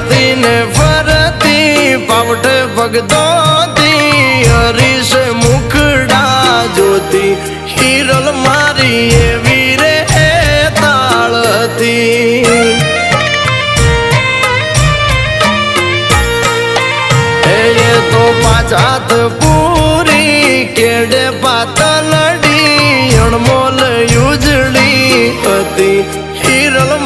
હરતી ને ફરતી પાવઠે ભગદોતી હરીશ મુખડા જોતી હિરલ મારી એવી રે તાળતી એ તો પાછાત પૂરી કેડે પાતલડી અણમોલ યુજડી હતી હિરલ